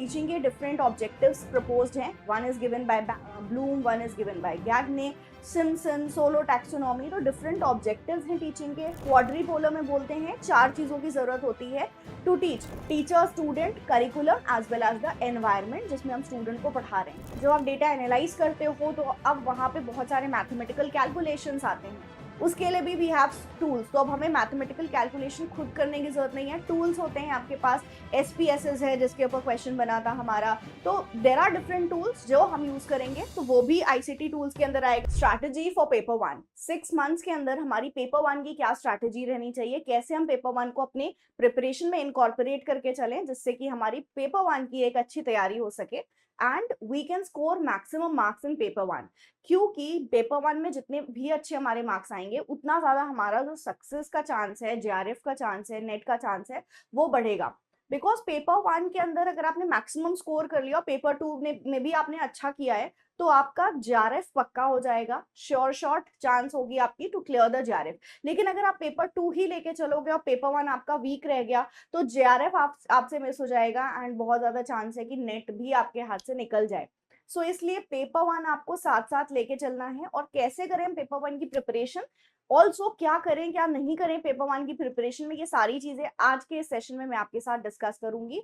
Teaching के different objectives proposed हैं। One is given by Bloom, one is given by Gagne, Simpson, SOLO taxonomy. तो different objectives हैं teaching के। Quadripolar में बोलते हैं 4 चीजों की जरूरत होती है to teach: teacher, student, curriculum as well as the environment जिसमें हम स्टूडेंट को पढ़ा रहे हैं। जब आप डेटा एनालाइज करते हो तो अब वहां पे बहुत सारे मैथमेटिकल कैलकुलेशंस आते हैं, उसके लिए भी वी हैव टूल्स। तो अब हमें मैथमेटिकल कैलकुलेशन खुद करने की जरूरत नहीं है, टूल्स होते हैं आपके पास। SPSS है जिसके ऊपर क्वेश्चन बना था हमारा। तो देर आर डिफरेंट टूल्स जो हम यूज करेंगे, तो वो भी ICT टूल्स के अंदर आएगा। स्ट्रैटेजी फॉर पेपर 1, 6 मंथ्स के अंदर हमारी पेपर 1 की क्या स्ट्रैटेजी रहनी चाहिए, कैसे हम पेपर 1 को अपने प्रिपरेशन में इनकॉर्पोरेट करके चलें जिससे कि हमारी पेपर 1 की एक अच्छी तैयारी हो सके and we can score maximum marks in paper 1। क्योंकि पेपर 1 में जितने भी अच्छे हमारे मार्क्स आएंगे उतना ज्यादा हमारा जो सक्सेस का चांस है, JRF का चांस है, नेट का चांस है, वो बढ़ेगा। बिकॉज पेपर 1 के अंदर अगर आपने मैक्सिमम स्कोर कर लिया, पेपर 2 में भी आपने अच्छा किया है, तो आपका JRF पक्का हो जाएगा। श्योर शॉट चांस होगी आपकी टू क्लियर द JRF। लेकिन अगर आप पेपर 2 ही लेके चलोगे और पेपर 1 आपका वीक रह गया तो JRF आपसे मिस हो जाएगा एंड बहुत ज्यादा चांस है कि नेट भी आपके हाथ से निकल जाए। सो इसलिए पेपर 1 आपको साथ साथ लेके चलना है। और कैसे करें पेपर 1 की प्रिपरेशन, ऑल्सो क्या करें क्या नहीं करें पेपर 1 की प्रिपरेशन में, ये सारी चीजें आज के सेशन में मैं आपके साथ डिस्कस करूंगी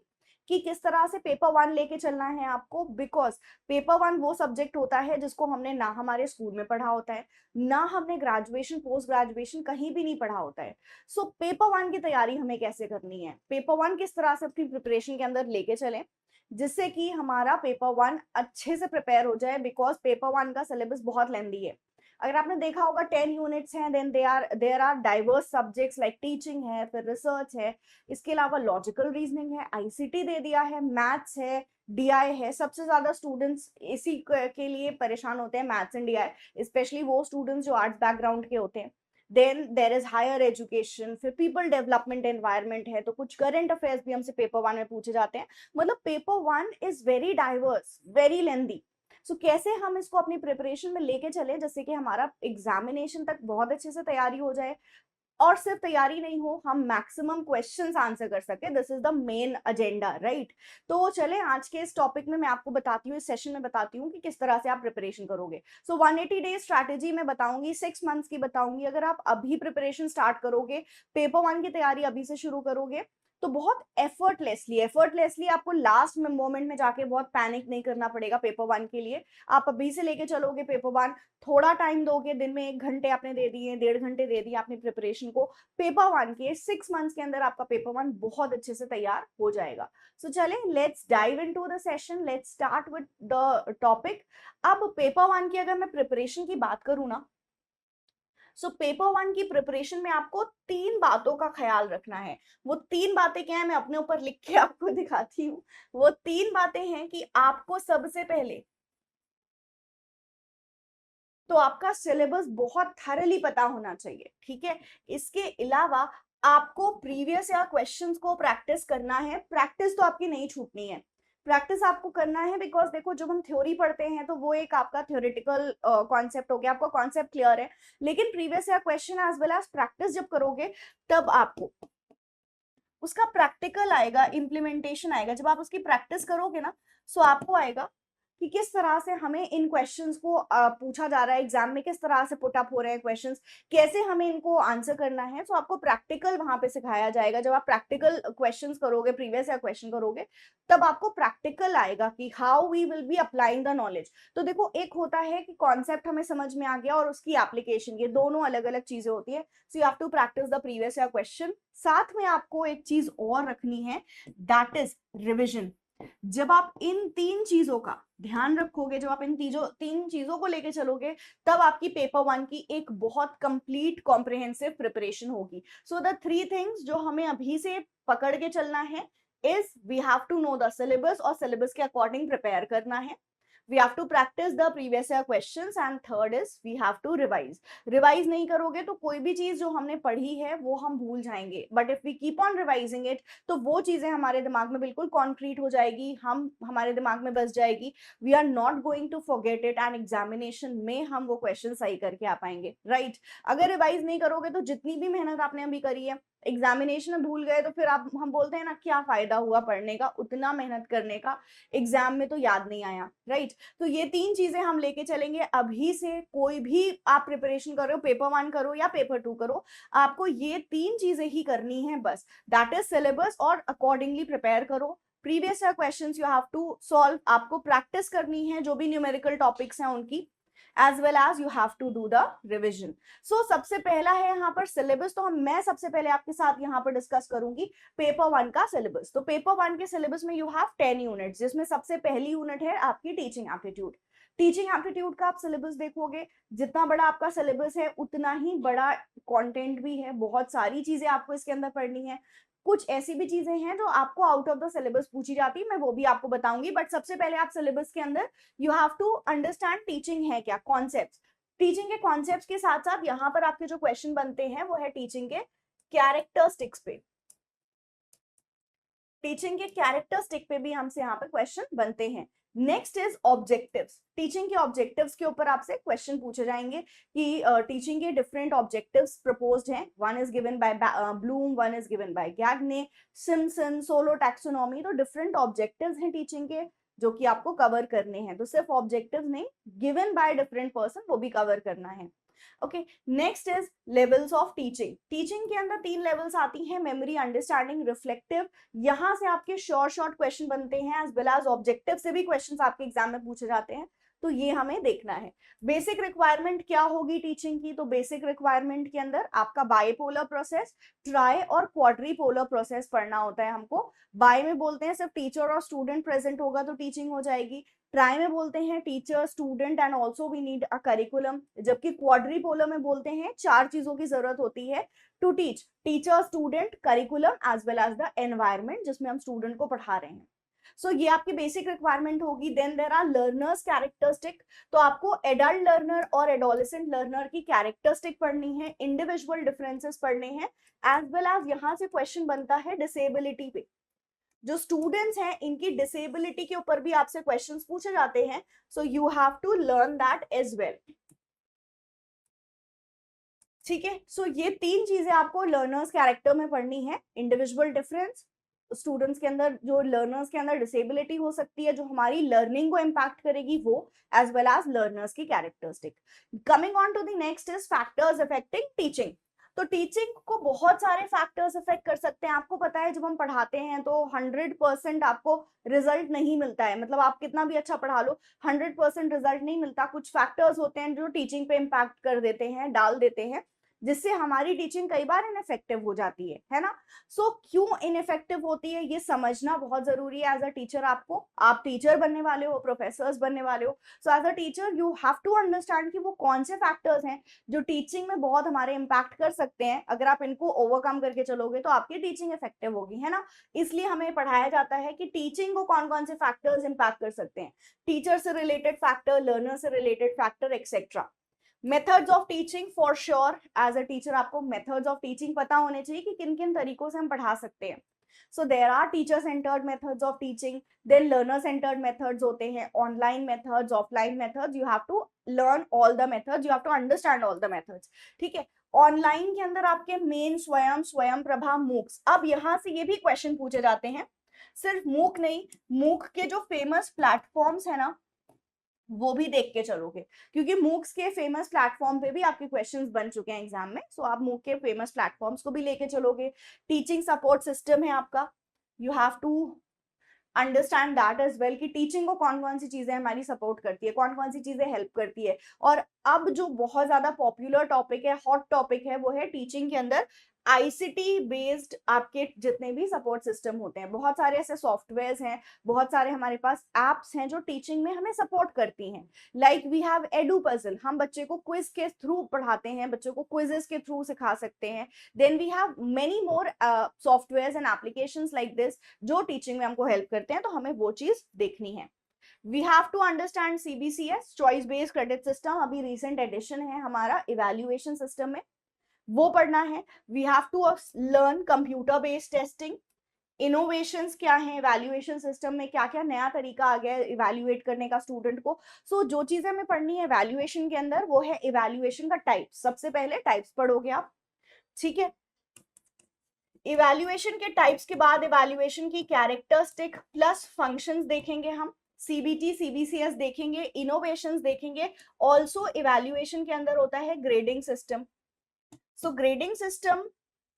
कि किस तरह से पेपर 1 लेके चलना है आपको। बिकॉज पेपर 1 वो सब्जेक्ट होता है जिसको हमने ना हमारे स्कूल में पढ़ा होता है, ना हमने ग्रेजुएशन पोस्ट ग्रेजुएशन कहीं भी नहीं पढ़ा होता है। सो पेपर 1 की तैयारी हमें कैसे करनी है, पेपर 1 किस तरह से अपनी प्रिपरेशन के अंदर लेके चलें जिससे कि हमारा पेपर 1 अच्छे से प्रिपेयर हो जाए। बिकॉज पेपर 1 का सिलेबस बहुत लेंदी है। अगर आपने देखा होगा 10 यूनिट्स हैं, then there are diverse subjects like teaching है, फिर रिसर्च है, इसके अलावा लॉजिकल रीजनिंग है, ICT दे दिया है, मैथ्स है, DI है। सबसे ज्यादा स्टूडेंट्स इसी के लिए परेशान होते हैं, मैथ्स एंड DI, स्पेशली वो स्टूडेंट्स जो आर्ट्स बैकग्राउंड के होते हैं। Then there is higher education, फिर पीपल डेवलपमेंट एनवायरनमेंट है, तो कुछ करंट अफेयर्स भी हमसे पेपर 1 में पूछे जाते हैं। मतलब paper 1 is very diverse, very lengthy. So कैसे हम इसको अपनी प्रिपरेशन में लेके चले जिससे कि हमारा एग्जामिनेशन तक बहुत अच्छे से तैयारी हो जाए, और सिर्फ तैयारी नहीं हो, हम मैक्सिमम क्वेश्चंस आंसर कर सके। This is the main agenda, right. तो चले आज के इस टॉपिक में मैं आपको बताती हूँ, इस सेशन में बताती हूँ कि किस तरह से आप प्रिपरेशन करोगे। सो 180 डेज स्ट्रैटेजी मैं बताऊंगी, 6 मंथ्स की बताऊंगी। अगर आप अभी प्रिपरेशन स्टार्ट करोगे, पेपर 1 की तैयारी अभी से शुरू करोगे, तो बहुत एफर्टलेसली आपको लास्ट में मोमेंट में जाके बहुत पैनिक नहीं करना पड़ेगा पेपर 1 के लिए। आप अभी से लेके चलोगे पेपर 1, थोड़ा टाइम दोगे, दिन में 1 घंटे आपने दे दिए, 1.5 घंटे दे दिए अपनी प्रिपरेशन को, पेपर 1 के 6 मंथ्स के अंदर आपका पेपर 1 बहुत अच्छे से तैयार हो जाएगा। सो चले let's dive into the session, let's start with the topic. अब पेपर 1 की अगर मैं प्रिपरेशन की बात करूँ ना, सो पेपर 1 की प्रिपरेशन में आपको 3 बातों का ख्याल रखना है। वो 3 बातें क्या है मैं अपने ऊपर लिख के आपको दिखाती हूँ। वो 3 बातें हैं कि आपको सबसे पहले तो आपका सिलेबस बहुत थरली पता होना चाहिए, ठीक है। इसके अलावा आपको प्रीवियस या क्वेश्चंस को प्रैक्टिस करना है। प्रैक्टिस तो आपकी नहीं छूटनी है, प्रैक्टिस आपको करना है। बिकॉज देखो जब हम थ्योरी पढ़ते हैं तो वो एक आपका थ्योरेटिकल कॉन्सेप्ट हो गया, आपका कॉन्सेप्ट क्लियर है। लेकिन previous year question as well as practice जब करोगे तब आपको उसका प्रैक्टिकल आएगा, इम्प्लीमेंटेशन आएगा। जब आप उसकी प्रैक्टिस करोगे ना, सो आपको आएगा कि किस तरह से हमें इन क्वेश्चंस को पूछा जा रहा है एग्जाम में, किस तरह से पुट अप हो रहे हैं क्वेश्चंस, कैसे हमें इनको आंसर करना है। सो आपको प्रैक्टिकल वहां पे सिखाया जाएगा। जब आप प्रैक्टिकल क्वेश्चंस करोगे, प्रीवियस या क्वेश्चन करोगे, तब आपको प्रैक्टिकल आएगा कि how we will be applying the knowledge. तो देखो एक होता है कि कॉन्सेप्ट हमें समझ में आ गया और उसकी एप्लीकेशन, ये दोनों अलग अलग चीजें होती है। So you have to practice the previous year question. साथ में आपको एक चीज और रखनी है, दैट इज रिविजन। जब आप इन 3 चीजों का ध्यान रखोगे, जब आप इन 3 चीजों को लेके चलोगे, तब आपकी पेपर 1 की एक बहुत कंप्लीट कॉम्प्रिहेंसिव प्रिपरेशन होगी। सो द 3 थिंग्स जो हमें अभी से पकड़ के चलना है is we have to know the syllabus, और सिलेबस के अकॉर्डिंग प्रिपेयर करना है। We have to practice the previous year questions, and third is we have to revise. Revise नहीं करोगे तो कोई भी चीज जो हमने पढ़ी है वो हम भूल जाएंगे, but if we keep on revising it तो वो चीजें हमारे दिमाग में बिल्कुल कॉन्क्रीट हो जाएगी, हम हमारे दिमाग में बस जाएगी। We are not going to forget it, and examination में हम वो क्वेश्चन सही करके आ पाएंगे, राइट। अगर रिवाइज नहीं करोगे तो जितनी भी मेहनत आपने अभी करी है एग्जामिनेशन में भूल गए तो फिर आप हम बोलते हैं ना क्या फायदा हुआ पढ़ने का, उतना मेहनत करने का, एग्जाम में तो याद नहीं आया, राइट। तो ये 3 चीजें हम लेके चलेंगे अभी से। कोई भी आप प्रिपरेशन कर रहे हो, पेपर 1 करो या पेपर 2 करो, आपको ये 3 चीजें ही करनी है बस। दैट इज सिलेबस, और अकॉर्डिंगली प्रिपेयर करो। Previous year questions you have to solve, आपको प्रैक्टिस करनी है जो भी न्यूमेरिकल टॉपिक्स हैं उनकी, as well as you have to do the revision. So सबसे पहला है यहाँ पर सिलेबस। तो मैं सबसे पहले आपके साथ यहाँ पर डिस्कस करूंगी पेपर 1 का सिलेबस। तो पेपर 1 के सिलेबस में यू हैव 10 यूनिट्स, जिसमें सबसे पहली यूनिट है आपकी टीचिंग एप्टीट्यूड। टीचिंग एप्टीट्यूड का आप सिलेबस देखोगे, जितना बड़ा आपका सिलेबस है उतना ही बड़ा कंटेंट भी है, बहुत सारी चीजें आपको इसके अंदर पढ़नी है। कुछ ऐसी भी चीजें हैं जो आपको आउट ऑफ द सिलेबस पूछी जाती है, मैं वो भी आपको बताऊंगी। बट सबसे पहले आप सिलेबस के अंदर you have to understand teaching है क्या, कॉन्सेप्ट्स। टीचिंग के कॉन्सेप्ट्स के साथ साथ यहाँ पर आपके जो क्वेश्चन बनते हैं वो है टीचिंग के कैरेक्टरिस्टिक्स पे। टीचिंग के कैरेक्टरिस्टिक पे भी हमसे यहाँ पे क्वेश्चन बनते हैं। Next is objectives. टीचिंग के ऑब्जेक्टिव्स के ऊपर आपसे क्वेश्चन पूछे जाएंगे कि टीचिंग के डिफरेंट ऑब्जेक्टिव्स प्रपोज्ड हैं। One is given by Bloom, one is given by Gagne, Simpson, SOLO taxonomy. तो डिफरेंट ऑब्जेक्टिव्स हैं टीचिंग के जो कि आपको कवर करने हैं। तो सिर्फ ऑब्जेक्टिव्स नहीं, गिवन बाय डिफरेंट पर्सन, वो भी कवर करना है। Okay, next is levels of teaching. Teaching के अंदर 3 लेवल्स आती हैं, मेमोरी, अंडरस्टैंडिंग, रिफ्लेक्टिव। यहां से आपके शॉर्ट क्वेश्चन बनते हैं, एज वेल एज ऑब्जेक्टिव से भी क्वेश्चंस आपके एग्जाम में पूछे जाते हैं। तो ये हमें देखना है। बेसिक रिक्वायरमेंट क्या होगी टीचिंग की? तो बेसिक रिक्वायरमेंट के अंदर आपका बाइपोलर प्रोसेस, ट्राई और क्वाड्रीपोलर प्रोसेस पढ़ना होता है हमको। बाय में बोलते हैं सिर्फ टीचर और स्टूडेंट प्रेजेंट होगा तो टीचिंग हो जाएगी। ट्राई में बोलते हैं teacher, student and also we need a curriculum. जबकि क्वाड्रीपोलर में बोलते हैं 4 चीजों की जरूरत होती है to teach, teacher, student, curriculum as well as the environment जिसमें हम स्टूडेंट को पढ़ा रहे हैं। सो ये आपकी बेसिक रिक्वायरमेंट होगी। Then there are learners characteristic. तो आपको एडल्ट लर्नर और एडोलेसेंट लर्नर की कैरेक्टरिस्टिक पढ़नी है, इंडिविजुअल डिफरेंसेस पढ़ने हैं, एज वेल एज यहाँ से क्वेश्चन बनता है डिसेबिलिटी पे। जो स्टूडेंट्स हैं इनकी डिसेबिलिटी के ऊपर भी आपसे क्वेश्चंस पूछे जाते हैं। So you have to learn that as well. ठीक है, सो ये 3 चीजें आपको लर्नर्स कैरेक्टर में पढ़नी है। इंडिविजुअल डिफरेंस, स्टूडेंट्स के अंदर जो लर्नर्स के अंदर डिसेबिलिटी हो सकती है जो हमारी लर्निंग को इम्पैक्ट करेगी वो, एज वेल एज लर्नर्स की characteristic. Coming on to the next is factors affecting teaching. तो टीचिंग को बहुत सारे फैक्टर्स अफेक्ट कर सकते हैं। आपको पता है जब हम पढ़ाते हैं तो 100% आपको रिजल्ट नहीं मिलता है, मतलब आप कितना भी अच्छा पढ़ा लो 100% रिजल्ट नहीं मिलता। कुछ फैक्टर्स होते हैं जो टीचिंग पे इम्पैक्ट कर देते हैं, डाल देते हैं, जिससे हमारी टीचिंग कई बार इनइफेक्टिव हो जाती है ना। सो क्यों इनइफेक्टिव होती है ये समझना बहुत जरूरी है एज अ टीचर। आपको, आप टीचर बनने वाले हो, प्रोफेसर्स बनने वाले हो, so as a teacher you have to understand कि वो कौन से फैक्टर्स हैं जो टीचिंग में बहुत हमारे इम्पैक्ट कर सकते हैं। अगर आप इनको ओवरकम करके चलोगे तो आपकी टीचिंग इफेक्टिव होगी, है ना। इसलिए हमें पढ़ाया जाता है कि टीचिंग को कौन कौन से फैक्टर्स इम्पैक्ट कर सकते हैं। टीचर से रिलेटेड फैक्टर, लर्नर से related factor, etcetera. Methods of teaching, for sure as a teacher आपको मेथड्स ऑफ टीचिंग पता होने चाहिए कि किन किन तरीकों से हम पढ़ा सकते हैं। So there are teacher centred methods of teaching, then learner centred methods होते हैं, online methods, offline methods. You have to learn all the methods, you have to understand all the methods. ठीक है, ऑनलाइन के अंदर आपके main स्वयं, स्वयं Prabha, MOOCs. अब यहाँ से ये भी क्वेश्चन पूछे जाते हैं, सिर्फ मूक नहीं, मूक के जो फेमस प्लेटफॉर्म्स है ना वो भी देख के चलोगे, क्योंकि मूक्स के फेमस प्लेटफॉर्म पे भी आपके क्वेश्चंस बन चुके हैं एग्जाम में। सो आप मूक के फेमस प्लेटफॉर्म्स को भी लेके चलोगे। टीचिंग सपोर्ट सिस्टम है आपका, you have to understand that as well कि टीचिंग को कौन कौन सी चीजें हमारी सपोर्ट करती है, कौन कौन सी चीजें हेल्प करती है। और अब जो बहुत ज्यादा पॉपुलर टॉपिक है, हॉट टॉपिक है, वो है टीचिंग के अंदर आईसीटी बेस्ड आपके जितने भी सपोर्ट सिस्टम होते हैं। बहुत सारे ऐसे सॉफ्टवेयर्स हैं, बहुत सारे हमारे पास एप्स हैं जो टीचिंग में हमें सपोर्ट करती हैं। Like we have edu puzzle, हम बच्चे को क्विज के थ्रू पढ़ाते हैं, बच्चों को क्विजेस के थ्रू सिखा सकते हैं। Then we have many more softwares and applications like this जो टीचिंग में हमको हेल्प करते हैं। तो हमें वो चीज देखनी है। We have to understand CBCS, choice based credit system, अभी रिसेंट एडिशन है हमारा इवैल्यूएशन सिस्टम में, वो पढ़ना है। We have to learn computer based testing, innovations क्या है इवैल्यूएशन सिस्टम में, क्या क्या नया तरीका आ गया है इवैल्यूएट करने का स्टूडेंट को। सो जो चीजें हमें पढ़नी है इवैल्यूएशन के अंदर वो है इवैल्यूएशन का टाइप्स। सबसे पहले टाइप्स पढ़ोगे आप, ठीक है। इवैल्यूएशन के टाइप्स के बाद इवैल्यूएशन की कैरेक्टरिस्टिक प्लस फंक्शंस देखेंगे हम, सीबीटी सीबीसीएस देखेंगे, इनोवेशंस देखेंगे। ऑल्सो इवैल्यूएशन के अंदर होता है ग्रेडिंग सिस्टम, सो ग्रेडिंग सिस्टम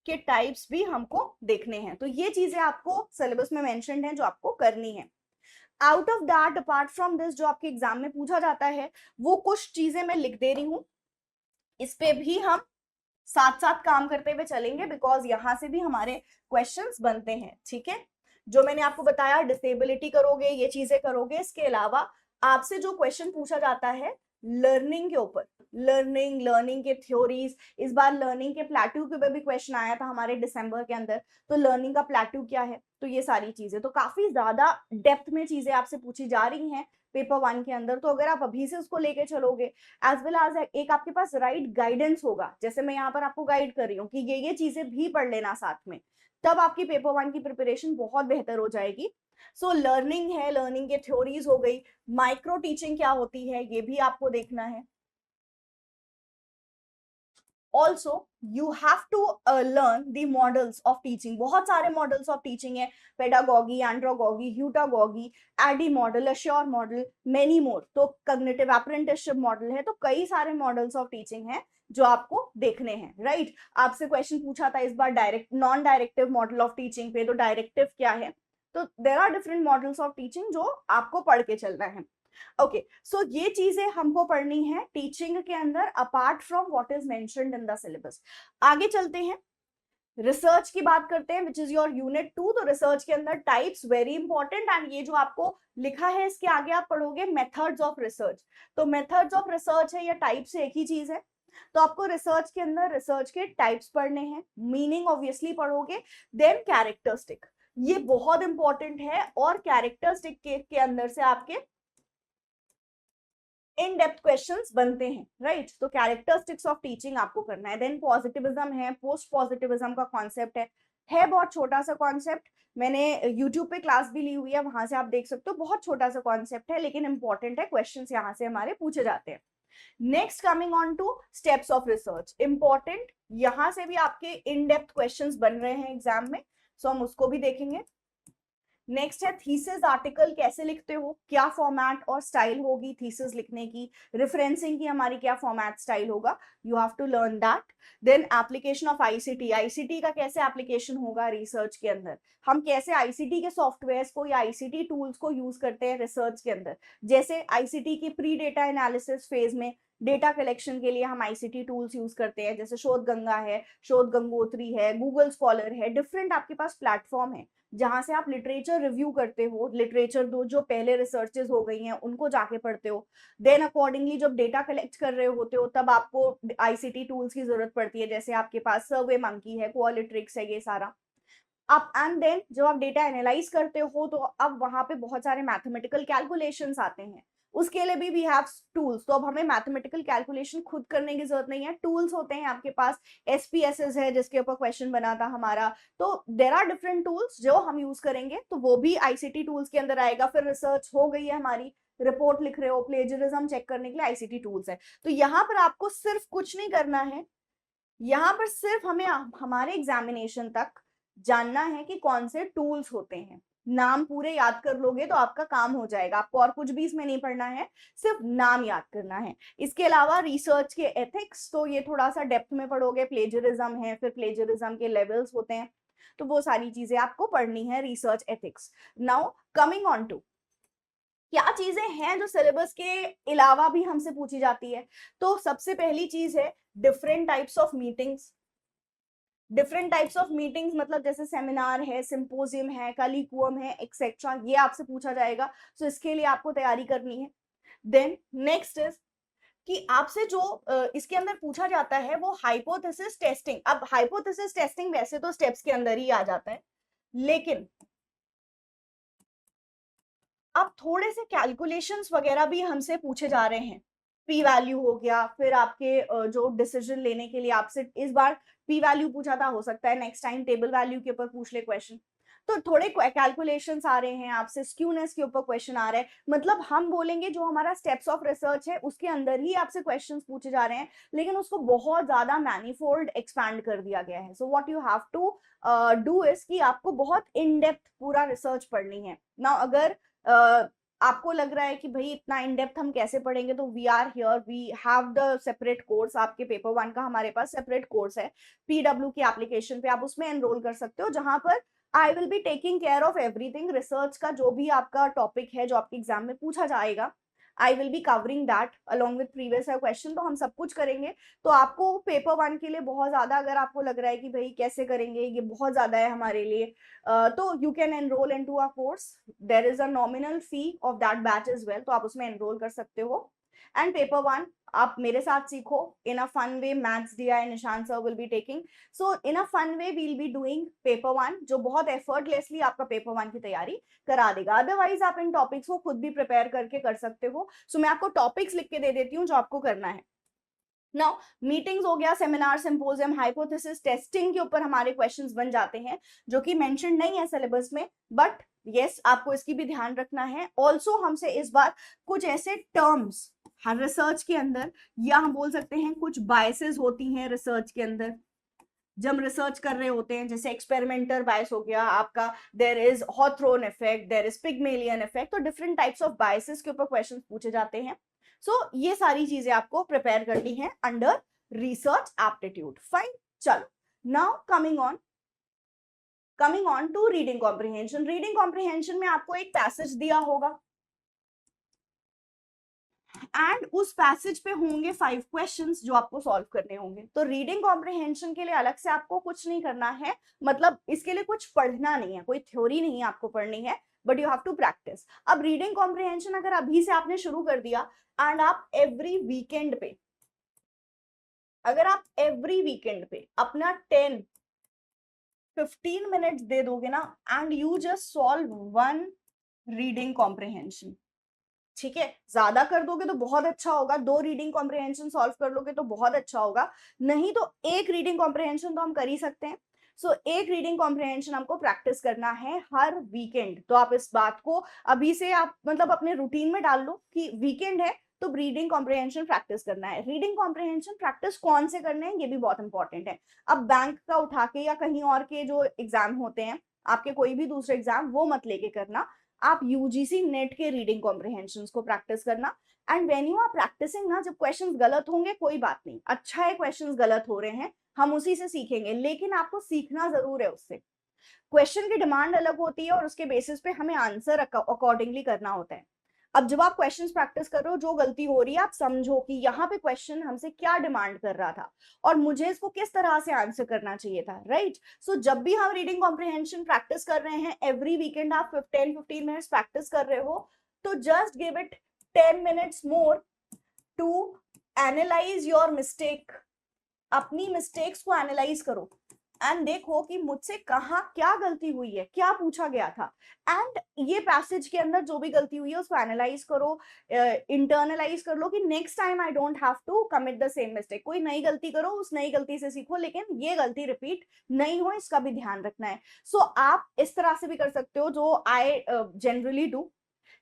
के टाइप्स भी हमको देखने हैं। तो ये चीजें आपको सिलेबस में मेंशन्ड हैं जो आपको करनी है। Out of that apart from this जो आपके एग्जाम में पूछा जाता है वो कुछ चीजें मैं लिख दे रही हूं, इस पे भी हम साथ साथ काम करते हुए चलेंगे बिकॉज यहां से भी हमारे क्वेश्चंस बनते हैं। ठीक है, जो मैंने आपको बताया डिसेबिलिटी करोगे, ये चीजें करोगे, इसके अलावा आपसे जो क्वेश्चन पूछा जाता है लर्निंग के ऊपर, लर्निंग के थ्योरीज, इस बार लर्निंग के प्लेट्यू के ऊपर भी क्वेश्चन आया था हमारे दिसंबर के अंदर, तो लर्निंग का प्लेट्यू क्या है, तो ये सारी चीजें, तो काफी ज्यादा डेप्थ में चीजें आपसे पूछी जा रही हैं पेपर 1 के अंदर। तो अगर आप अभी से उसको लेके चलोगे एज वेल एज एक आपके पास राइट गाइडेंस होगा, जैसे मैं यहाँ पर आपको गाइड कर रही हूँ कि ये चीजें भी पढ़ लेना साथ में, तब आपकी पेपर 1 की प्रिपरेशन बहुत बेहतर हो जाएगी। सो लर्निंग है, लर्निंग के थ्योरीज हो गई, माइक्रो टीचिंग क्या होती है ये भी आपको देखना है। Also you have to learn the models of teaching, बहुत सारे मॉडल्स ऑफ टीचिंग है, pedagogy, andragogy, heutagogy, ADDIE model, ASSURE model, many more, तो कॉग्निटिव अप्रेंटिसशिप मॉडल है, तो कई सारे मॉडल्स ऑफ टीचिंग है जो आपको देखने हैं। राइट, आपसे क्वेश्चन पूछा था इस बार direct non directive model of teaching पे, तो डायरेक्टिव क्या है, तो there are different models of teaching जो आपको पढ़ के चलना है। ओके, सो ये चीजें हमको पढ़नी है टीचिंग के अंदर apart from what is mentioned in the syllabus. आगे चलते हैं, रिसर्च की बात करते हैं विच इज योर यूनिट 2। तो रिसर्च के अंदर टाइप्स वेरी इंपॉर्टेंट, एंड ये जो आपको लिखा है इसके आगे आप पढ़ोगे मेथड्स ऑफ रिसर्च, तो मेथड्स ऑफ रिसर्च है या टाइप्स एक ही चीज है। तो आपको रिसर्च के अंदर रिसर्च के टाइप्स पढ़ने हैं, मीनिंग ऑब्वियसली पढ़ोगे, देन कैरेक्टरिस्टिक, ये बहुत इंपॉर्टेंट है, और कैरेक्टरिस्टिक के अंदर से आपके इन डेप्थ क्वेश्चंस बनते हैं। राइट, तो कैरेक्टरिस्टिक्स ऑफ टीचिंग आपको करना है। देन पॉजिटिविज्म है, पोस्ट पॉजिटिविज्म का कॉन्सेप्ट है बहुत छोटा सा कॉन्सेप्ट, मैंने यूट्यूब पे क्लास भी ली हुई है, वहां से आप देख सकते हो, बहुत छोटा सा कॉन्सेप्ट है लेकिन इंपॉर्टेंट है, क्वेश्चंस यहाँ से हमारे पूछे जाते हैं। Next coming on two steps of research, important, यहां से भी आपके इन डेप्थ क्वेश्चंस बन रहे हैं एग्जाम में, सो हम उसको भी देखेंगे। नेक्स्ट है थीसिस आर्टिकल कैसे लिखते हो, क्या फॉर्मेट और स्टाइल होगी थीसिस लिखने की, रेफरेंसिंग की हमारी क्या फॉर्मेट स्टाइल होगा, you have to learn that. Then application of ICT, ICT का कैसे एप्लीकेशन होगा रिसर्च के अंदर, हम कैसे आईसीटी के सॉफ्टवेयर्स को या आईसीटी टूल्स को यूज करते हैं रिसर्च के अंदर, जैसे आईसीटी की प्री डेटा एनालिसिस फेज में डेटा कलेक्शन के लिए हम आईसीटी टूल्स यूज करते हैं, जैसे शोध गंगा है, शोध गंगोत्री है, गूगल स्कॉलर है, डिफरेंट आपके पास प्लेटफॉर्म है जहां से आप लिटरेचर रिव्यू करते हो, लिटरेचर दो जो पहले रिसर्चेस हो गई हैं उनको जाके पढ़ते हो, देन अकॉर्डिंगली जब डेटा कलेक्ट कर रहे होते हो तब आपको आईसीटी टूल्स की जरूरत पड़ती है, जैसे आपके पास सर्वे मंकी है, क्वालिट्रिक्स है, ये सारा। अब एंड देन जब आप डेटा एनालाइज करते हो तो अब वहां पे बहुत सारे मैथमेटिकल कैलकुलेशंस आते हैं, उसके लिए भी वी हैव टूल्स, तो अब हमें मैथमेटिकल कैलकुलेशन खुद करने की जरूरत नहीं है, टूल्स होते हैं आपके पास, एसपीएसएस है जिसके ऊपर क्वेश्चन बना था हमारा, तो देर आर डिफरेंट टूल्स जो हम यूज करेंगे, तो वो भी आईसीटी टूल्स के अंदर आएगा। फिर रिसर्च हो गई है हमारी, रिपोर्ट लिख रहे हो, प्लेजरिज्म चेक करने के लिए आईसीटी टूल्स है, तो यहाँ पर आपको सिर्फ कुछ नहीं करना है, यहाँ पर सिर्फ हमें हमारे एग्जामिनेशन तक जानना है कि कौन से टूल्स होते हैं, नाम पूरे याद कर लोगे तो आपका काम हो जाएगा, आपको और कुछ भी इसमें नहीं पढ़ना है, सिर्फ नाम याद करना है। इसके अलावा रिसर्च के एथिक्स, तो ये थोड़ा सा डेप्थ में पढ़ोगे, प्लेजरिज्म है, फिर प्लेजरिज्म के लेवल्स होते हैं, तो वो सारी चीजें आपको पढ़नी है, research ethics. Now coming on to क्या चीजें हैं जो सिलेबस के अलावा भी हमसे पूछी जाती है, तो सबसे पहली चीज है different types of meetings. Different types of meetings मतलब जैसे सेमिनार है, सिंपोजियम है, कलीकुअम है, एक्सेट्रा, ये आपसे पूछा जाएगा, सो इसके लिए आपको तैयारी करनी है। देन नेक्स्ट इज कि आपसे जो इसके अंदर पूछा जाता है वो हाइपोथेसिस टेस्टिंग। अब हाइपोथेसिस टेस्टिंग वैसे तो स्टेप्स के अंदर ही आ जाता है, लेकिन अब थोड़े से कैलकुलेशंस वगैरह भी हमसे पूछे जा रहे हैं, पी वैल्यू हो गया, फिर आपके जो डिसीजन लेने के लिए आपसे इस बार पी वैल्यू पूछा था, हो सकता है नेक्स्ट टाइम टेबल वैल्यू के ऊपर पूछ ले क्वेश्चन, तो थोड़े कैलकुलेशंस आ रहे हैं आपसे, स्क्यूनेस के ऊपर क्वेश्चन आ रहे हैं, मतलब हम बोलेंगे जो हमारा स्टेप्स ऑफ रिसर्च है उसके अंदर ही आपसे क्वेश्चंस पूछे जा रहे हैं, लेकिन उसको बहुत ज्यादा मैनीफोल्ड एक्सपैंड कर दिया गया है। So what you have to do is कि आपको बहुत इन डेप्थ पूरा रिसर्च पढ़नी है ना। अगर आपको लग रहा है कि भाई इतना इन डेप्थ हम कैसे पढ़ेंगे, तो we are here, we have the separate course. आपके पेपर 1 का हमारे पास सेपरेट कोर्स है पीडब्ल्यू की एप्लीकेशन पे, आप उसमें एनरोल कर सकते हो, जहां पर I will be taking care of everything. Research का जो भी आपका टॉपिक है जो आपके एग्जाम में पूछा जाएगा, आई will be covering that along with previous question, तो हम सब कुछ करेंगे। तो आपको पेपर 1 के लिए बहुत ज्यादा, अगर आपको लग रहा है कि भाई कैसे करेंगे, ये बहुत ज्यादा है हमारे लिए, तो you can enroll into a course, there is a nominal fee of that batch is well, तो आप उसमें एनरोल कर सकते हो। एंड पेपर 1 आप मेरे साथ सीखो in a fun way, maths DI Nishant sir will be taking, so in a fun way we'll be doing paper 1, जो बहुत एफर्टलेसली आपका पेपर 1 की तैयारी करा देगा। अदरवाइज आप इन टॉपिक्स को खुद भी प्रिपेयर करके कर सकते हो। सो मैं आपको टॉपिक्स लिख के दे देती हूँ जो आपको करना है। नाउ मीटिंग्स हो गया, सेमिनार, सिंपोजियम, हाइपोथेसिस टेस्टिंग के ऊपर हमारे क्वेश्चंस बन जाते हैं, जो कि मेंशन नहीं है सिलेबस में, बट यस आपको इसकी भी ध्यान रखना है। ऑल्सो हमसे इस बार कुछ ऐसे टर्म्स हर रिसर्च के अंदर, या हम बोल सकते हैं कुछ बायसेस होती हैं रिसर्च के अंदर जब हम रिसर्च कर रहे होते हैं, जैसे एक्सपेरिमेंटर बायस हो गया आपका, there is Hawthorne effect, there is Pygmalion effect, तो डिफरेंट टाइप्स ऑफ बायसेस के ऊपर क्वेश्चंस पूछे जाते हैं। सो ये सारी चीजें आपको प्रिपेयर करनी है अंडर रिसर्च एप्टीट्यूड। फाइन, चलो now coming on to reading comprehension. Reading comprehension में आपको एक पैसेज दिया होगा एंड उस पैसेज पे होंगे 5 क्वेश्चंस जो आपको सॉल्व करने होंगे। तो रीडिंग कॉम्प्रिहेंशन के लिए अलग से आपको कुछ नहीं करना है, मतलब इसके लिए कुछ पढ़ना नहीं है, कोई थ्योरी नहीं आपको पढ़नी है, but you have to practice. अब रीडिंग कॉम्प्रिहेंशन अगर अभी से आपने शुरू कर दिया एंड आप एवरी वीकेंड पे, अगर आप एवरी वीकेंड पे अपना 10-15 मिनट्स दे दोगे ना, and you just solve 1 reading comprehension, ठीक है, ज्यादा कर दोगे तो बहुत अच्छा होगा, 2 रीडिंग कॉम्प्रिहेंशन सॉल्व कर लोगे तो बहुत अच्छा होगा, नहीं तो 1 रीडिंग कॉम्प्रिहेंशन तो हम कर ही सकते हैं। सो 1 रीडिंग कॉम्प्रिहेंशन हमको प्रैक्टिस करना है हर वीकेंड। तो आप इस बात को अभी से आप मतलब अपने रूटीन में डाल लो कि वीकेंड है तो रीडिंग कॉम्प्रिहेंशन प्रैक्टिस करना है। रीडिंग कॉम्प्रिहेंशन प्रैक्टिस कौन से करने हैं ये भी बहुत इंपॉर्टेंट है। अब बैंक का उठा के या कहीं और के जो एग्जाम होते हैं, आपके कोई भी दूसरे एग्जाम, वो मत लेके करना, आप यूजीसी नेट के रीडिंग कॉम्प्रिहेंशन को प्रैक्टिस करना। And when you are practicing ना, जब क्वेश्चंस गलत होंगे कोई बात नहीं, अच्छा है क्वेश्चंस गलत हो रहे हैं, हम उसी से सीखेंगे, लेकिन आपको सीखना जरूर है उससे। क्वेश्चन की डिमांड अलग होती है और उसके बेसिस पे हमें आंसर अकॉर्डिंगली करना होता है। अब जब आप क्वेश्चंस प्रैक्टिस कर रहे हो, जो गलती हो रही है आप समझो कि यहाँ पे क्वेश्चन हमसे क्या डिमांड कर रहा था और मुझे इसको किस तरह से आंसर करना चाहिए था, राइट। सो जब भी हम रीडिंग कॉम्प्रिहेंशन प्रैक्टिस कर रहे हैं, एवरी वीकेंड आप 10-15 मिनट्स प्रैक्टिस कर रहे हो, तो just give it 10 minutes more to analyse your mistake. अपनी मिस्टेक्स को एनालाइज करो एंड देखो कि मुझसे कहाँ क्या गलती हुई है, क्या पूछा गया था, एंड ये पैसेज के अंदर जो भी गलती हुई है उसको एनालाइज करो, इंटरनलाइज कर लो कि next time I don't have to commit the same mistake. कोई नई गलती करो, उस नई गलती से सीखो, लेकिन ये गलती रिपीट नहीं हो इसका भी ध्यान रखना है। सो आप इस तरह से भी कर सकते हो जो आई जनरली डू।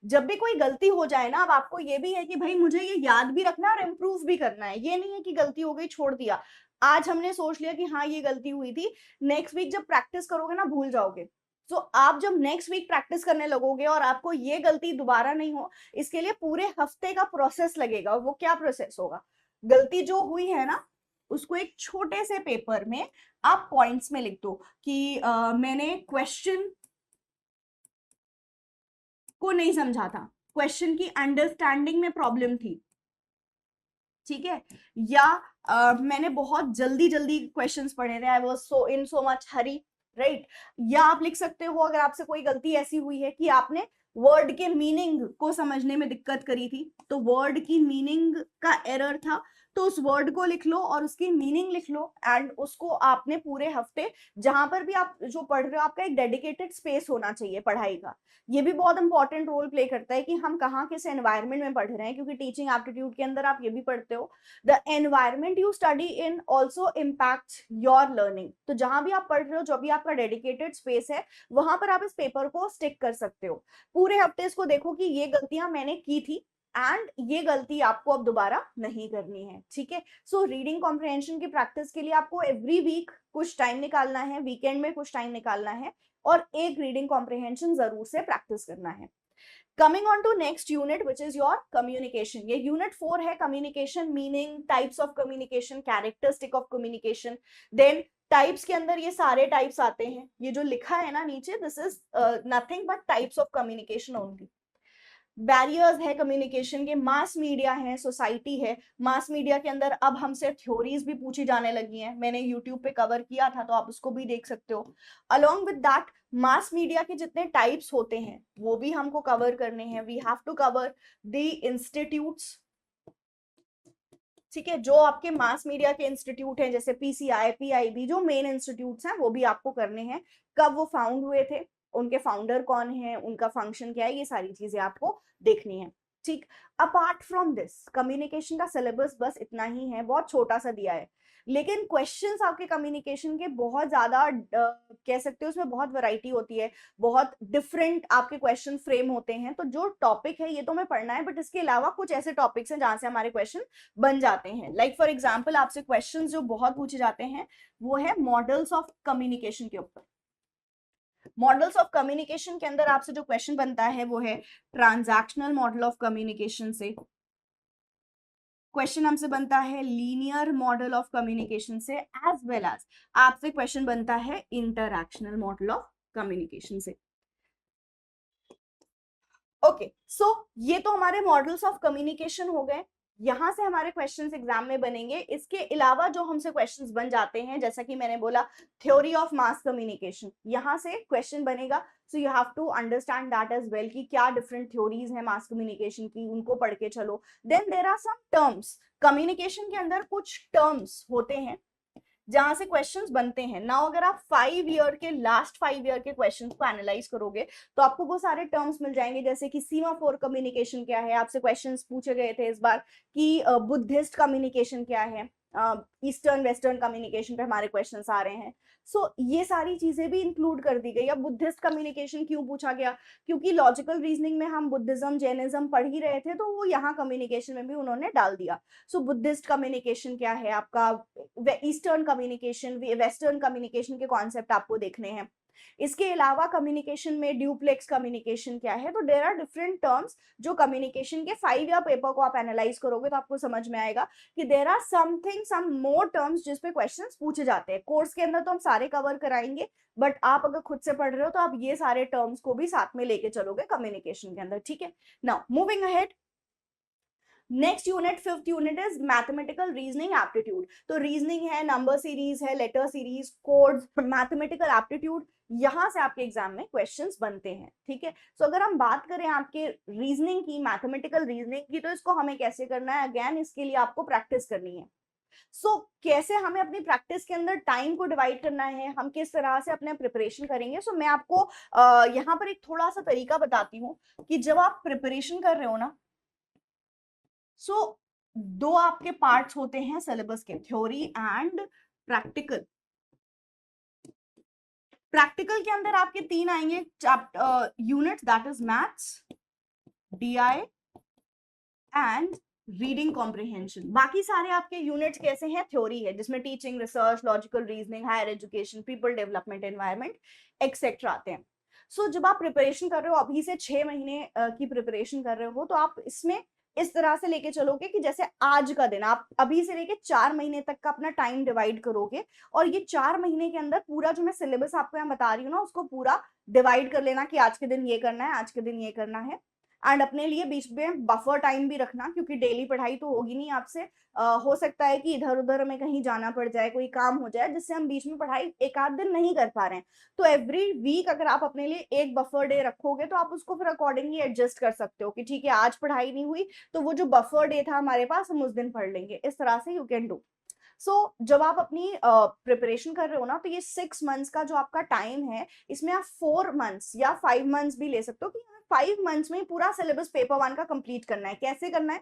जब भी कोई गलती हो जाए ना, अब आपको ये भी है कि भाई मुझे ये याद भी रखना है और इम्प्रूव भी करना है, ये नहीं है कि गलती हो गई छोड़ दिया, आज हमने सोच लिया कि हाँ ये गलती हुई थी, नेक्स्ट वीक जब प्रैक्टिस करोगे ना भूल जाओगे। सो आप जब नेक्स्ट वीक प्रैक्टिस करने लगोगे और आपको ये गलती दोबारा नहीं हो, इसके लिए पूरे हफ्ते का प्रोसेस लगेगा। वो क्या प्रोसेस होगा, गलती जो हुई है ना उसको एक छोटे से पेपर में आप पॉइंट्स में लिख दो कि मैंने क्वेश्चन को नहीं समझा था, क्वेश्चन की अंडरस्टैंडिंग में प्रॉब्लम थी, ठीक है, या मैंने बहुत जल्दी जल्दी क्वेश्चंस पढ़े थे, I was so in so much Hari, right. या आप लिख सकते हो अगर आपसे कोई गलती ऐसी हुई है कि आपने वर्ड के मीनिंग को समझने में दिक्कत करी थी, तो वर्ड की मीनिंग का एरर था, तो उस वर्ड को लिख लो और उसकी मीनिंग लिख लो, एंड उसको आपने पूरे हफ्ते जहां पर भी आप जो पढ़ रहे हो, आपका एक डेडिकेटेड स्पेस होना चाहिए पढ़ाई का। ये भी बहुत इंपॉर्टेंट रोल प्ले करता है कि हम कहाँ किस एनवायरनमेंट में पढ़ रहे हैं, क्योंकि टीचिंग एप्टीट्यूड के अंदर आप ये भी पढ़ते हो, the environment you study in also impact your learning. तो जहां भी आप पढ़ रहे हो, जो भी आपका डेडिकेटेड स्पेस है, वहां पर आप इस पेपर को स्टिक कर सकते हो। पूरे हफ्ते इसको देखो कि ये गलतियां मैंने की थी एंड ये गलती आपको अब दोबारा नहीं करनी है, ठीक है। सो रीडिंग कॉम्प्रिहेंशन की प्रैक्टिस के लिए आपको एवरी वीक कुछ टाइम निकालना है, वीकेंड में कुछ टाइम निकालना है, और एक रीडिंग कॉम्प्रिहेंशन जरूर से प्रैक्टिस करना है। Coming on to next unit which is your communication. ये यूनिट 4 है, communication, meaning, types of communication, characteristic of communication. Then types के अंदर ये सारे टाइप्स आते हैं, ये जो लिखा है ना नीचे, this is nothing but types of communication only. Barriers है कम्युनिकेशन के, मास मीडिया है, सोसाइटी है। मास मीडिया के अंदर अब हमसे थ्योरीज भी पूछी जाने लगी हैं, मैंने यूट्यूब पे कवर किया था तो आप उसको भी देख सकते हो। Along with that mass media के जितने टाइप्स होते हैं वो भी हमको कवर करने हैं। We have to cover the institutes, ठीक है, जो आपके मास मीडिया के इंस्टीट्यूट हैं, जैसे पीसीआई, पीआईबी, जो मेन इंस्टीट्यूट्स हैं वो भी आपको करने हैं। कब वो फाउंड हुए थे, उनके फाउंडर कौन है, उनका फंक्शन क्या है, ये सारी चीजें आपको देखनी है, ठीक। अपार्ट फ्रॉम दिस कम्युनिकेशन का सिलेबस बस इतना ही है, बहुत छोटा सा दिया है, लेकिन क्वेश्चंस आपके कम्युनिकेशन के बहुत ज्यादा कह सकते हो, उसमें बहुत वैरायटी होती है, बहुत डिफरेंट आपके क्वेश्चन फ्रेम होते हैं। तो जो टॉपिक है ये तो हमें पढ़ना है, बट इसके अलावा कुछ ऐसे टॉपिक्स हैं जहां से हमारे क्वेश्चन बन जाते हैं। लाइक फॉर एग्जाम्पल आपसे क्वेश्चन जो बहुत पूछे जाते हैं वो है मॉडल्स ऑफ कम्युनिकेशन के ऊपर। मॉडल्स ऑफ कम्युनिकेशन के अंदर आपसे जो क्वेश्चन बनता है वो है ट्रांजैक्शनल मॉडल ऑफ कम्युनिकेशन से। क्वेश्चन हमसे बनता है लीनियर मॉडल ऑफ कम्युनिकेशन से, एज वेल एज आपसे क्वेश्चन बनता है इंटरैक्शनल मॉडल ऑफ कम्युनिकेशन से। ओके, सो ये तो हमारे मॉडल्स ऑफ कम्युनिकेशन हो गए। यहां से हमारे क्वेश्चंस एग्जाम में बनेंगे। इसके अलावा जो हमसे क्वेश्चंस बन जाते हैं, जैसा कि मैंने बोला थ्योरी ऑफ मास कम्युनिकेशन, यहां से क्वेश्चन बनेगा। So you have to understand that as well कि क्या डिफरेंट थ्योरीज हैं मास कम्युनिकेशन की, उनको पढ़ के चलो। Then there are some terms, communication के अंदर कुछ टर्म्स होते हैं जहां से क्वेश्चंस बनते हैं। नाउ अगर आप 5 ईयर के, लास्ट 5 ईयर के क्वेश्चंस को एनालाइज करोगे तो आपको वो सारे टर्म्स मिल जाएंगे, जैसे कि सीमाफोर कम्युनिकेशन क्या है, आपसे क्वेश्चंस पूछे गए थे इस बार कि बुद्धिस्ट कम्युनिकेशन क्या है, ईस्टर्न वेस्टर्न कम्युनिकेशन पे हमारे क्वेश्चंस आ रहे हैं। सो ये सारी चीजें भी इंक्लूड कर दी गई। अब बुद्धिस्ट कम्युनिकेशन क्यों पूछा गया, क्योंकि लॉजिकल रीजनिंग में हम बुद्धिज्म जैनिज्म पढ़ ही रहे थे, तो वो यहाँ कम्युनिकेशन में भी उन्होंने डाल दिया। सो बुद्धिस्ट कम्युनिकेशन क्या है आपका, ईस्टर्न कम्युनिकेशन, वेस्टर्न कम्युनिकेशन के कॉन्सेप्ट आपको देखने हैं। इसके अलावा कम्युनिकेशन में ड्यूप्लेक्स कम्युनिकेशन क्या है। तो देयर आर डिफरेंट टर्म्स जो कम्युनिकेशन के 5 ईयर पेपर को आप एनालाइज करोगे तो आपको समझ में आएगा कि there are something, some more terms जिस पे क्वेश्चंस पूछे जाते हैं। कोर्स के अंदर तो हम सारे कवर कराएंगे, बट आप अगर खुद से पढ़ रहे हो तो आप ये सारे टर्म्स को भी साथ में लेके चलोगे कम्युनिकेशन के अंदर, ठीक है। Now moving ahead, next unit, 5th unit is mathematical reasoning aptitude. तो रीजनिंग है, नंबर सीरीज है, letter series, codes, mathematical aptitude, यहां से आपके एग्जाम में क्वेश्चंस बनते हैं, ठीक है। सो अगर हम बात करें आपके रीजनिंग की, मैथमेटिकल रीजनिंग की, तो इसको हमें कैसे करना है, अगेन इसके लिए आपको प्रैक्टिस करनी है। सो कैसे हमें अपनी प्रैक्टिस के अंदर टाइम को डिवाइड करना है, हम किस तरह से अपने प्रिपरेशन करेंगे। सो मैं आपको यहाँ पर एक थोड़ा सा तरीका बताती हूँ कि जब आप प्रिपरेशन कर रहे हो ना, सो दो आपके पार्ट्स होते हैं सिलेबस के, थ्योरी एंड प्रैक्टिकल। प्रैक्टिकल के अंदर आपके 3 आएंगे units, that is maths, DI and reading comprehension. बाकी सारे आपके यूनिट्स कैसे हैं, थ्योरी है, जिसमें teaching, research, logical reasoning, higher education, people development, environment etcetera आते हैं। सो जब आप प्रिपरेशन कर रहे हो, अभी से 6 महीने की प्रिपरेशन कर रहे हो, तो आप इसमें इस तरह से लेके चलोगे कि जैसे आज का दिन आप अभी से लेके 4 महीने तक का अपना टाइम डिवाइड करोगे, और ये 4 महीने के अंदर पूरा जो मैं सिलेबस आपको यहाँ बता रही हूँ ना, उसको पूरा डिवाइड कर लेना कि आज के दिन ये करना है, आज के दिन ये करना है। एंड अपने लिए बीच में बफर टाइम भी रखना, क्योंकि डेली पढ़ाई तो होगी नहीं आपसे, हो सकता है कि इधर उधर हमें कहीं जाना पड़ जाए, कोई काम हो जाए जिससे हम बीच में पढ़ाई एक आध दिन नहीं कर पा रहे हैं। तो एवरी वीक अगर आप अपने लिए एक बफर डे रखोगे तो आप उसको फिर अकॉर्डिंगली एडजस्ट कर सकते हो कि ठीक है आज पढ़ाई नहीं हुई तो वो जो बफर डे था हमारे पास हम उस दिन पढ़ लेंगे। इस तरह से यू कैन डू। जब आप अपनी प्रिपरेशन कर रहे हो ना, तो ये 6 मंथ्स का जो आपका टाइम है, इसमें आप 4 मंथ्स या 5 मंथ्स भी ले सकते हो कि 5 मंथ्स में पूरा सिलेबस पेपर 1 का कंप्लीट करना है। कैसे करना है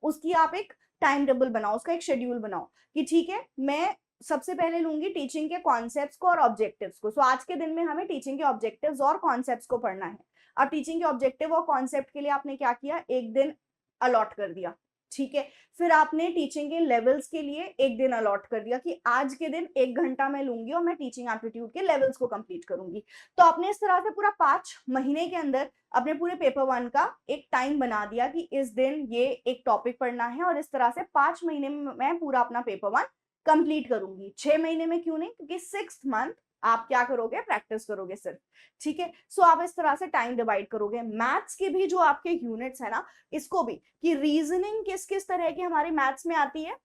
उसकी आप एक टाइम टेबल बनाओ, उसका एक शेड्यूल बनाओ कि ठीक है मैं सबसे पहले लूंगी टीचिंग के कॉन्सेप्ट्स को और ऑब्जेक्टिव्स को। आज के दिन में हमें टीचिंग के ऑब्जेक्टिव्स और कॉन्सेप्ट्स को पढ़ना है। अब टीचिंग के ऑब्जेक्टिव और कॉन्सेप्ट के लिए आपने क्या किया, एक दिन अलॉट कर दिया, ठीक है। फिर आपने टीचिंग के लेवल्स के लिए एक दिन अलॉट कर दिया कि आज के दिन 1 घंटा मैं लूंगी और मैं टीचिंग एप्टीट्यूड के लेवल्स को कंप्लीट करूंगी। तो आपने इस तरह से पूरा 5 महीने के अंदर अपने पूरे पेपर 1 का एक टाइम बना दिया कि इस दिन ये एक टॉपिक पढ़ना है, और इस तरह से 5 महीने में मैं पूरा अपना पेपर 1 कंप्लीट करूंगी। 6 महीने में क्यों नहीं, क्योंकि 6th मंथ आप क्या करोगे, प्रैक्टिस करोगे सिर्फ, ठीक है। आप इस तरह से टाइम डिवाइड करोगे। मैथ्स के भी जो आपके यूनिट्स है ना, इसको भी कि रीजनिंग किस किस तरह की हमारी मैथ्स में आती है,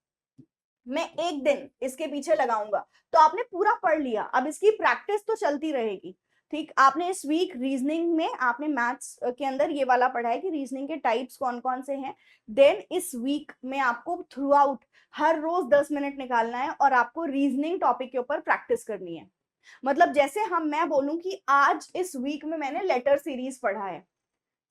मैं एक दिन इसके पीछे लगाऊंगा तो आपने पूरा पढ़ लिया, अब इसकी प्रैक्टिस तो चलती रहेगी, ठीक। आपने इस वीक रीजनिंग में आपने मैथ्स के अंदर ये वाला पढ़ा है कि रीजनिंग के टाइप्स कौन कौन से हैं। देन इस वीक में आपको थ्रू आउट हर रोज 10 मिनट निकालना है और आपको रीजनिंग टॉपिक के ऊपर प्रैक्टिस करनी है। मतलब जैसे मैं बोलूं कि आज इस वीक में मैंने लेटर सीरीज पढ़ा है,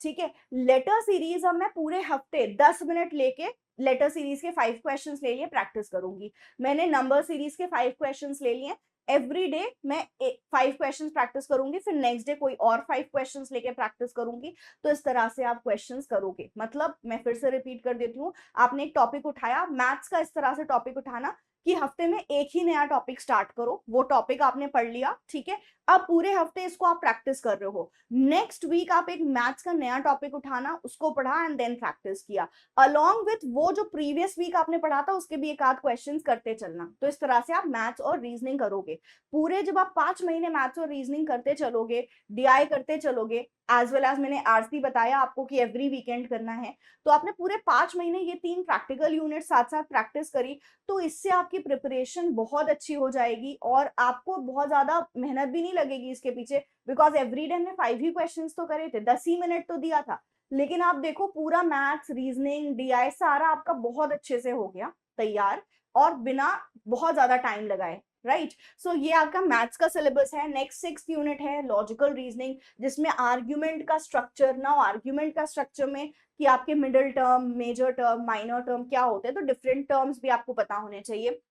ठीक है। लेटर सीरीज अब मैं पूरे हफ्ते 10 मिनट लेके लेटर सीरीज के 5 क्वेश्चंस ले लिए, प्रैक्टिस करूंगी। मैंने नंबर सीरीज के 5 क्वेश्चंस ले लिए, एवरी डे मैं 5 क्वेश्चंस प्रैक्टिस करूंगी, फिर नेक्स्ट डे कोई और 5 क्वेश्चंस लेके प्रैक्टिस करूंगी। तो इस तरह से आप क्वेश्चंस करोगे। मतलब मैं फिर से रिपीट कर देती हूँ, आपने एक टॉपिक उठाया मैथ्स का, इस तरह से टॉपिक उठाना कि हफ्ते में एक ही नया टॉपिक स्टार्ट करो, वो टॉपिक आपने पढ़ लिया, ठीक है। अब पूरे हफ्ते इसको आप प्रैक्टिस कर रहे हो। नेक्स्ट वीक आप एक मैथ्स का नया टॉपिक उठाना, उसको पढ़ा एंड देन प्रैक्टिस किया, अलोंग विथ वो जो प्रीवियस वीक आपने पढ़ा था उसके भी एक आध क्वेश्चन करते चलना। तो इस तरह से आप मैथ्स और रीजनिंग करोगे पूरे। जब आप 5 महीने मैथ्स और रीजनिंग करते चलोगे, डीआई करते चलोगे, एज वेल एज मैंने आर्ट्स भी बताया आपको कि एवरी वीकेंड करना है, तो आपने पूरे 5 महीने ये 3 प्रैक्टिकल यूनिट साथ साथ प्रैक्टिस करी, तो इससे आपकी प्रिपरेशन बहुत अच्छी हो जाएगी और आपको बहुत ज्यादा मेहनत भी नहीं लगेगी इसके पीछे। बिकॉज एवरी डे में 5 ही क्वेश्चन तो करे थे, 10 ही मिनट तो दिया था, लेकिन आप देखो पूरा मैथ्स रीजनिंग डीआई सारा आपका बहुत अच्छे से हो गया तैयार, और बिना बहुत ज्यादा टाइम लगाए, राइट। ये आपका मैथ्स का सिलेबस है। नेक्स्ट 6th यूनिट है लॉजिकल रीजनिंग, जिसमें आर्ग्यूमेंट का स्ट्रक्चर। नाउ आर्ग्यूमेंट का स्ट्रक्चर में कि आपके middle term, major term, minor term क्या होते हैं, तो डिफरेंट टर्म्स भी आपको पता होने चाहिए।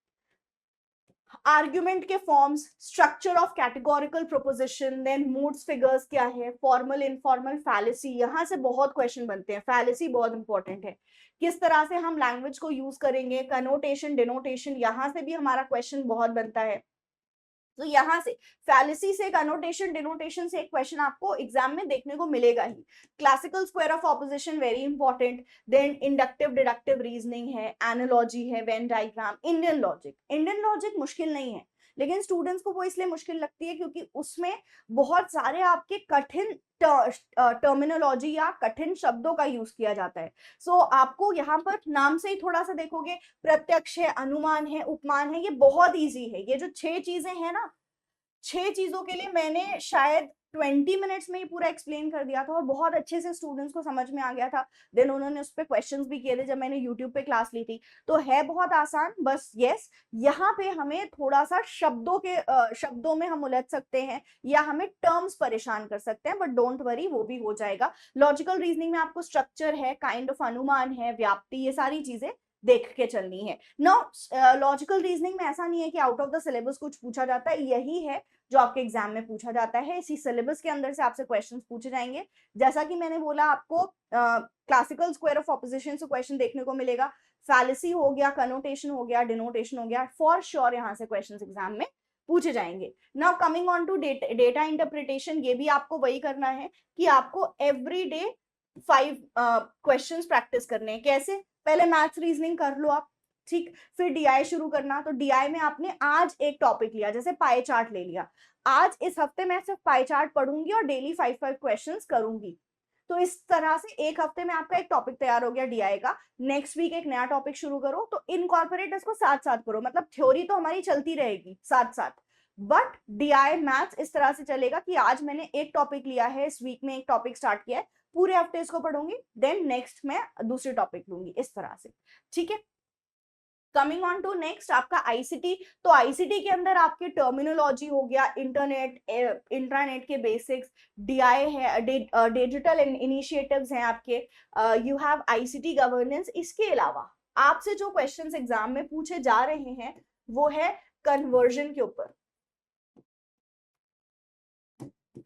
आर्ग्यूमेंट के forms, structure of categorical proposition, then moods figures क्या है, फॉर्मल इनफॉर्मल, फैलेसी, यहाँ से बहुत क्वेश्चन बनते हैं। फैलेसी बहुत इंपॉर्टेंट है, किस तरह से हम लैंग्वेज को यूज करेंगे, कनोटेशन डिनोटेशन, यहाँ से भी हमारा क्वेश्चन बहुत बनता है। तो यहाँ से फैलेसी से, कनोटेशन डिनोटेशन से एक क्वेश्चन आपको एग्जाम में देखने को मिलेगा ही। Classical square of opposition very important. Then inductive deductive reasoning है, एनालॉजी है, Venn diagram, Indian logic. Indian logic मुश्किल नहीं है, लेकिन स्टूडेंट्स को वो इसलिए मुश्किल लगती है क्योंकि उसमें बहुत सारे आपके कठिन टर्मिनोलॉजी या कठिन शब्दों का यूज किया जाता है। आपको यहाँ पर नाम से ही थोड़ा सा देखोगे, प्रत्यक्ष है, अनुमान है, उपमान है, ये बहुत इजी है। ये जो 6 चीजें हैं ना, 6 चीजों के लिए मैंने शायद 20 मिनट्स में ही पूरा एक्सप्लेन कर दिया था और बहुत अच्छे से स्टूडेंट्स को समझ में आ गया था। देन उन्होंने उस पर क्वेश्चंस भी किए थे जब मैंने यूट्यूब पे क्लास ली थी। तो है बहुत आसान, बस यस यहाँ पे हमें थोड़ा सा शब्दों में हम उलझ सकते हैं या हमें टर्म्स परेशान कर सकते हैं, बट डोंट वरी, वो भी हो जाएगा। लॉजिकल रीजनिंग में आपको स्ट्रक्चर है, काइंड ऑफ अनुमान है, व्याप्ति, ये सारी चीजें देख के चलनी है। नाउ लॉजिकल रीजनिंग में ऐसा नहीं है कि आउट ऑफ द सिलेबस कुछ पूछा जाता है, यही है जो आपके एग्जाम में पूछा जाता है। इसी सिलेबस के अंदर से आपसे क्वेश्चंस पूछे जाएंगे। जैसा कि मैंने बोला, आपको क्लासिकल स्क्वायर ऑफ ऑपोजिशन से क्वेश्चन देखने को मिलेगा, फैलेसी हो गया, कनोटेशन हो गया, डिनोटेशन हो गया, फॉर श्योर यहाँ से क्वेश्चंस एग्जाम में पूछे जाएंगे। Now coming on to data interpretation, ये भी आपको वही करना है कि आपको एवरी डे 5 क्वेश्चंस प्रैक्टिस करने हैं। कैसे? पहले मैथ्स रीजनिंग कर लो आप, ठीक, फिर डीआई शुरू करना। तो डीआई में आपने आज एक टॉपिक लिया, जैसे पाई चार्ट ले लिया, आज इस हफ्ते मैं सिर्फ पाई चार्ट पढ़ूंगी और डेली 5 क्वेश्चंस करूंगी। तो इस तरह से एक हफ्ते में आपका एक टॉपिक तैयार हो गया डीआई का, नेक्स्ट वीक एक नया टॉपिक शुरू करो, तो इनकॉर्पोरेट इसको साथ साथ करो, मतलब थ्योरी तो हमारी चलती रहेगी साथ साथ, बट डीआई मैथ्स इस तरह से चलेगा कि आज मैंने एक टॉपिक लिया है, इस वीक में एक टॉपिक स्टार्ट किया है, पूरे हफ्ते इसको पढ़ूंगी, देन नेक्स्ट मैं दूसरी टॉपिक लूंगी, इस तरह से, ठीक है। कमिंग ऑन टू नेक्स्ट आपका आईसीटी, तो आईसीटी के अंदर आपके टर्मिनोलॉजी हो गया, इंटरनेट के बेसिक्स, डीआई है, डिजिटल इनिशिएटिव्स हैं आपके, यू हैव आईसीटी गवर्नेंस। इसके अलावा आपसे जो क्वेश्चंस एग्जाम में पूछे जा रहे हैं वो है कन्वर्जन के ऊपर।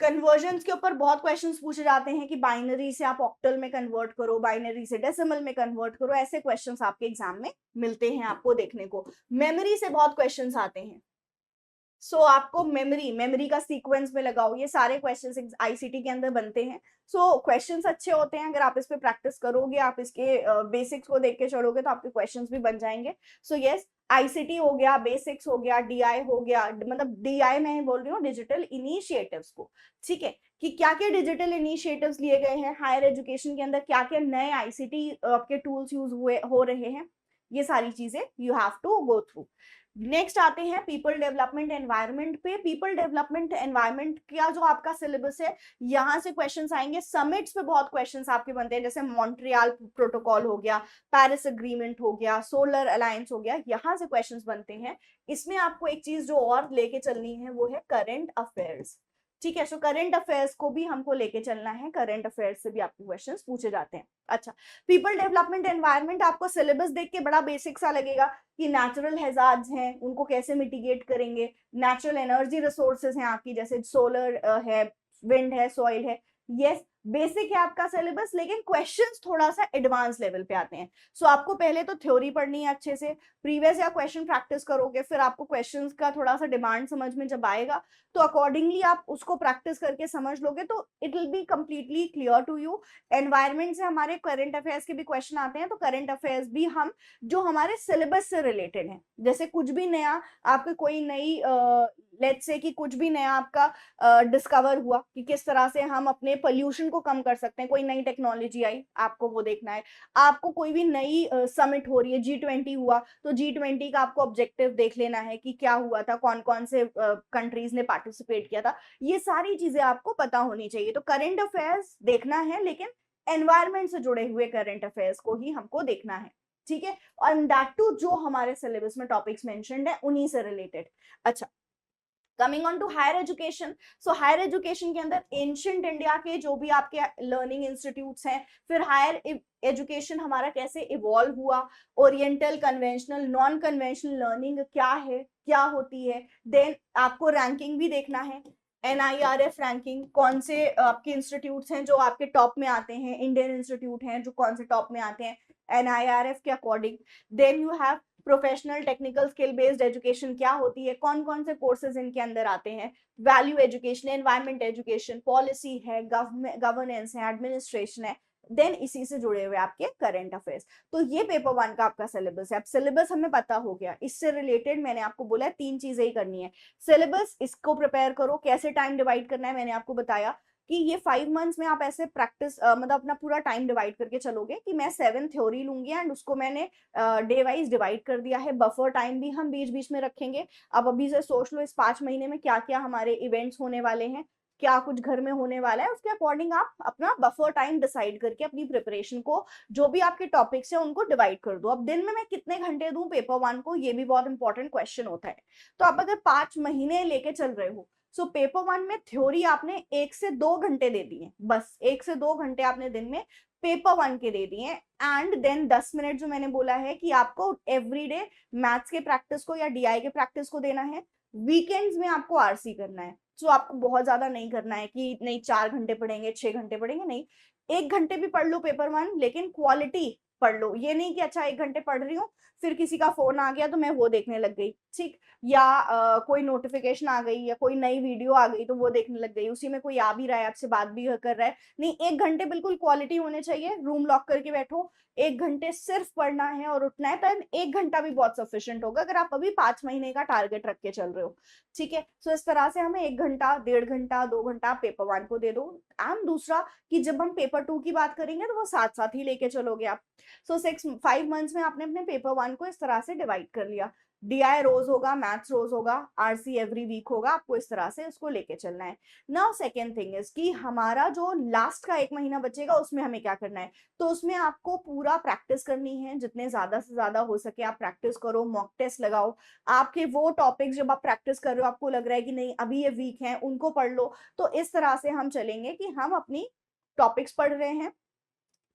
कन्वर्जन्स के ऊपर बहुत क्वेश्चंस पूछे जाते हैं कि बाइनरी से आप ऑक्टल में कन्वर्ट करो, बाइनरी से डेसिमल में कन्वर्ट करो, ऐसे क्वेश्चंस आपके एग्जाम में मिलते हैं आपको देखने को। मेमोरी से बहुत क्वेश्चंस आते हैं, सो आपको मेमोरी का सीक्वेंस में लगाओ, ये सारे क्वेश्चंस आईसीटी के अंदर बनते हैं। सो क्वेश्चंस अच्छे होते हैं, अगर आप इस पे प्रैक्टिस करोगे, आप इसके बेसिक्स को देख के चलोगे तो आपके क्वेश्चंस भी बन जाएंगे। सो यस, आईसीटी हो गया, बेसिक्स हो गया, डीआई हो गया, मतलब डीआई मैं बोल रही हूँ डिजिटल इनिशिएटिव्स को, ठीक है, कि क्या क्या डिजिटल इनिशिएटिव्स लिए गए हैं हायर एजुकेशन के अंदर, क्या क्या नए आईसीटी आपके टूल्स यूज हो रहे हैं, ये सारी चीजें you have to go through. Next आते हैं पीपल डेवलपमेंट एनवायरनमेंट पे। पीपल डेवलपमेंट एनवायरनमेंट का जो आपका सिलेबस है, यहाँ से क्वेश्चंस आएंगे। समिट्स पे बहुत क्वेश्चंस आपके बनते हैं, जैसे मॉन्ट्रियल प्रोटोकॉल हो गया, पेरिस एग्रीमेंट हो गया, सोलर अलायंस हो गया, यहाँ से क्वेश्चंस बनते हैं। इसमें आपको एक चीज जो और लेके चलनी है वो है करंट अफेयर्स, ठीक है। सो करंट अफेयर्स को भी हमको लेके चलना है, करंट अफेयर्स से भी आपको क्वेश्चंस पूछे जाते हैं। अच्छा, पीपल डेवलपमेंट एनवायरनमेंट आपको सिलेबस देख के बड़ा बेसिक सा लगेगा कि नेचुरल हैजार्ड्स हैं, उनको कैसे मिटिगेट करेंगे, नेचुरल एनर्जी रिसोर्सेज हैं आपकी, जैसे सोलर है, विंड है, सॉइल है, यस बेसिक है आपका सिलेबस, लेकिन क्वेश्चंस थोड़ा सा एडवांस लेवल पे आते हैं। सो आपको पहले तो थ्योरी पढ़नी है अच्छे से, प्रीवियस या क्वेश्चन प्रैक्टिस करोगे, फिर आपको क्वेश्चंस का थोड़ा सा डिमांड समझ में जब आएगा तो अकॉर्डिंगली आप उसको प्रैक्टिस करके समझ लोगे, तो it will be completely clear to you. Environment से हमारे करंट अफेयर्स के भी क्वेश्चन आते हैं, तो करंट अफेयर्स भी हम जो हमारे सिलेबस से रिलेटेड है, जैसे कुछ भी नया आपके कोई नई लेट्स से कि कुछ भी नया आपका डिस्कवर हुआ कि किस तरह से हम अपने पोल्यूशन को कम कर सकते हैं, कोई नई टेक्नोलॉजी आई, आपको वो देखना है। आपको कोई भी नई समिट हो रही है, G20 हुआ, तो G20 का आपको ऑब्जेक्टिव देख लेना है कि क्या हुआ था, कौन कौन से कंट्रीज ने पार्टिसिपेट किया था, ये सारी चीजें आपको पता होनी चाहिए। तो करंट अफेयर्स देखना है, लेकिन एनवायरमेंट से जुड़े हुए करंट अफेयर्स को ही हमको देखना है, ठीक है, और दैट टू जो हमारे सिलेबस में टॉपिक्स मेंशन्ड है उन्हीं से रिलेटेड। अच्छा, coming on to higher education, so higher education के अंदर एंशियंट इंडिया के जो भी आपके लर्निंग इंस्टीट्यूट्स हैं, फिर हायर एजुकेशन हमारा कैसे इवॉल्व हुआ, oriental, conventional, non conventional learning क्या है, क्या होती है, देन आपको रैंकिंग भी देखना है, NIRF रैंकिंग, कौन से आपके इंस्टीट्यूट्स हैं जो आपके टॉप में आते हैं, इंडियन इंस्टीट्यूट हैं जो कौन से टॉप में आते हैं NIRF के according. Then you have professional technical skill based education क्या होती है, कौन कौन से कोर्सेज इनके अंदर आते हैं, value education, environment education, policy है, गवर्नेंस है, एडमिनिस्ट्रेशन है, देन इसी से जुड़े हुए आपके करंट अफेयर्स। तो ये पेपर 1 का आपका सिलेबस है। अब सिलेबस हमें पता हो गया, इससे रिलेटेड मैंने आपको बोला 3 चीजें ही करनी है। सिलेबस, इसको प्रिपेयर करो, कैसे टाइम डिवाइड करना है मैंने आपको बताया कि ये 5 मंथ्स में आप ऐसे प्रैक्टिस मतलब अपना पूरा टाइम डिवाइड करके चलोगे कि मैं 7 थ्योरी लूंगी एंड उसको मैंने डे वाइज डिवाइड कर दिया है। बफर टाइम भी हम बीच बीच में रखेंगे। अब अभी से सोच लो इस 5 महीने में क्या क्या हमारे इवेंट्स होने वाले हैं, क्या कुछ घर में होने वाला है, उसके अकॉर्डिंग आप अपना बफर टाइम डिसाइड करके अपनी प्रिपरेशन को, जो भी आपके टॉपिक्स हैं उनको डिवाइड कर दो। अब दिन में मैं कितने घंटे दूं पेपर 1 को, ये भी बहुत इंपॉर्टेंट क्वेश्चन होता है। तो आप अगर 5 महीने लेके चल रहे हो, सो पेपर 1 में थ्योरी आपने 1 से 2 घंटे दे दिए, बस 1 से 2 घंटे आपने दिन में पेपर 1 के दे दिए। एंड देन 10 मिनट जो मैंने बोला है कि आपको एवरीडे मैथ्स के प्रैक्टिस को या डीआई के प्रैक्टिस को देना है। वीकेंड्स में आपको आरसी करना है। सो आपको बहुत ज्यादा नहीं करना है कि नहीं 4 घंटे पढ़ेंगे, 6 घंटे पढ़ेंगे, नहीं 1 घंटे भी पढ़ लो पेपर 1, लेकिन क्वालिटी पढ़ लो। ये नहीं कि अच्छा 1 घंटे पढ़ रही हूँ फिर किसी का फोन आ गया तो मैं वो देखने लग गई, ठीक, या कोई नोटिफिकेशन आ गई या कोई नई वीडियो आ गई तो वो देखने लग गई, उसी में कोई आ भी रहा है, आपसे बात भी कर रहा है, नहीं, 1 घंटे बिल्कुल क्वालिटी होने चाहिए, रूम लॉक करके बैठो, 1 घंटे सिर्फ पढ़ना है और उठना है, तो 1 घंटा भी बहुत सफिशिएंट होगा अगर आप अभी 5 महीने का टारगेट रख के चल रहे हो, ठीक है। सो इस तरह से हमें 1 घंटा, 1.5 घंटा, 2 घंटा पेपर 1 को दे दो। एंड दूसरा कि जब हम पेपर 2 की बात करेंगे तो वो साथ साथ ही लेके चलोगे आप। सो 5 मंथ्स में आपने अपने पेपर 1 को इस तरह से डिवाइड कर लिया, डीआई रोज होगा, मैथ्स रोज होगा, आरसी एवरी वीक होगा, आपको इस तरह से उसको लेके चलना है। नाउ सेकेंड थिंग इज कि हमारा जो लास्ट का 1 महीना बचेगा उसमें हमें क्या करना है, तो उसमें आपको पूरा प्रैक्टिस करनी है, जितने ज्यादा से ज्यादा हो सके आप प्रैक्टिस करो, मॉक टेस्ट लगाओ, आपके वो टॉपिक्स जब आप प्रैक्टिस कर रहे हो आपको लग रहा है कि नहीं अभी ये वीक है उनको पढ़ लो, तो इस तरह से हम चलेंगे कि हम अपनी टॉपिक्स पढ़ रहे हैं,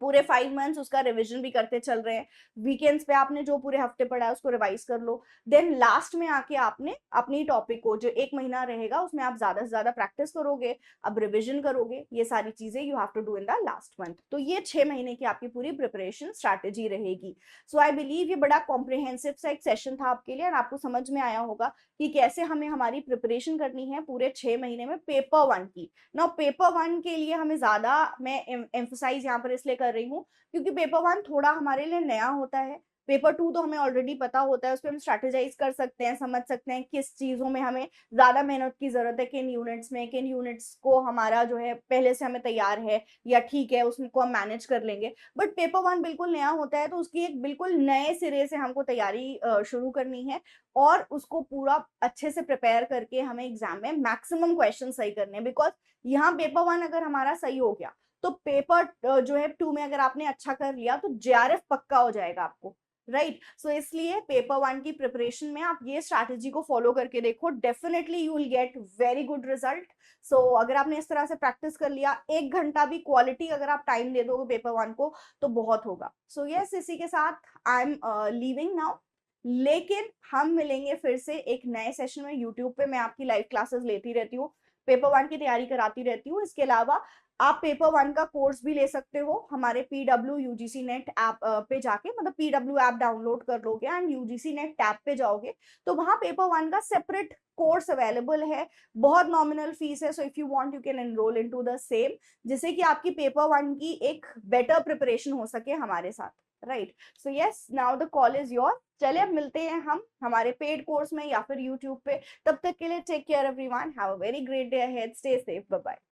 पूरे 5 मंथ्स उसका रिवीजन भी करते चल रहे हैं, वीकेंड्स पे आपने जो पूरे हफ्ते पढ़ा है उसको रिवाइज कर लो, देन लास्ट में आके आपने अपनी टॉपिक को जो 1 महीना रहेगा उसमें आप ज्यादा से ज्यादा प्रैक्टिस करोगे, अब रिवीजन करोगे, ये सारी चीजें you have to do in the last month. तो ये 6 महीने की आपकी पूरी प्रिपरेशन स्ट्रैटेजी रहेगी। सो आई बिलीव ये बड़ा कॉम्प्रिहेंसिव सा एक सेशन था आपके लिए और आपको समझ में आया होगा कि कैसे हमें हमारी प्रिपरेशन करनी है पूरे 6 महीने में पेपर 1 की। नाउ पेपर 1 के लिए हमें ज्यादा मैं एम्फसाइज यहाँ पर इसलिए कर रही हूँ क्योंकि पेपर 1 थोड़ा हमारे लिए नया होता है, पेपर 2 तो हमें ऑलरेडी पता होता है, उस पर हम स्ट्रैटेजाइज कर सकते हैं, समझ सकते हैं किस चीजों में हमें ज्यादा मेहनत की जरूरत है, किन यूनिट्स में, किन यूनिट्स को हमारा जो है पहले से हमें तैयार है या ठीक है उसको हम मैनेज कर लेंगे। बट पेपर 1 बिल्कुल नया होता है तो उसकी एक बिल्कुल नए सिरे से हमको तैयारी शुरू करनी है और उसको पूरा अच्छे से प्रिपेयर करके हमें एग्जाम में मैक्सिमम क्वेश्चन सही करने हैं, बिकॉज यहाँ पेपर 1 अगर हमारा सही हो गया तो पेपर जो है 2 में अगर आपने अच्छा कर लिया तो जेआरएफ पक्का हो जाएगा आपको, राइट। सो इसलिए पेपर 1 की प्रिपरेशन में आप ये स्ट्रैटेजी को फॉलो करके देखो, definitely you will get very good result. So अगर आपने इस तरह से प्रैक्टिस कर लिया, 1 घंटा भी क्वालिटी अगर आप टाइम दे दोगे पेपर 1 को तो बहुत होगा। सो यस, इसी के साथ आई एम लीविंग नाउ, लेकिन हम मिलेंगे फिर से एक नए सेशन में। यूट्यूब पे मैं आपकी लाइव क्लासेस लेती रहती हूँ, पेपर 1 की तैयारी कराती रहती हूँ। इसके अलावा आप पेपर 1 का कोर्स भी ले सकते हो हमारे पीडब्ल्यू यूजीसी नेट ऐप पे जाके, मतलब पीडब्ल्यू ऐप डाउनलोड कर लोगे एंड यूजीसी नेट टैब पे जाओगे तो वहां पेपर 1 का सेपरेट कोर्स अवेलेबल है, बहुत नॉमिनल फीस है। So if you want you can enrol into the same, जिससे कि आपकी पेपर 1 की एक बेटर प्रिपरेशन हो सके हमारे साथ, right. So yes, now the call is your. चलिए अब मिलते हैं हम हमारे पेड कोर्स में या फिर यूट्यूब पे, तब तक के लिए take care everyone, have a very great day ahead, stay safe, bye bye.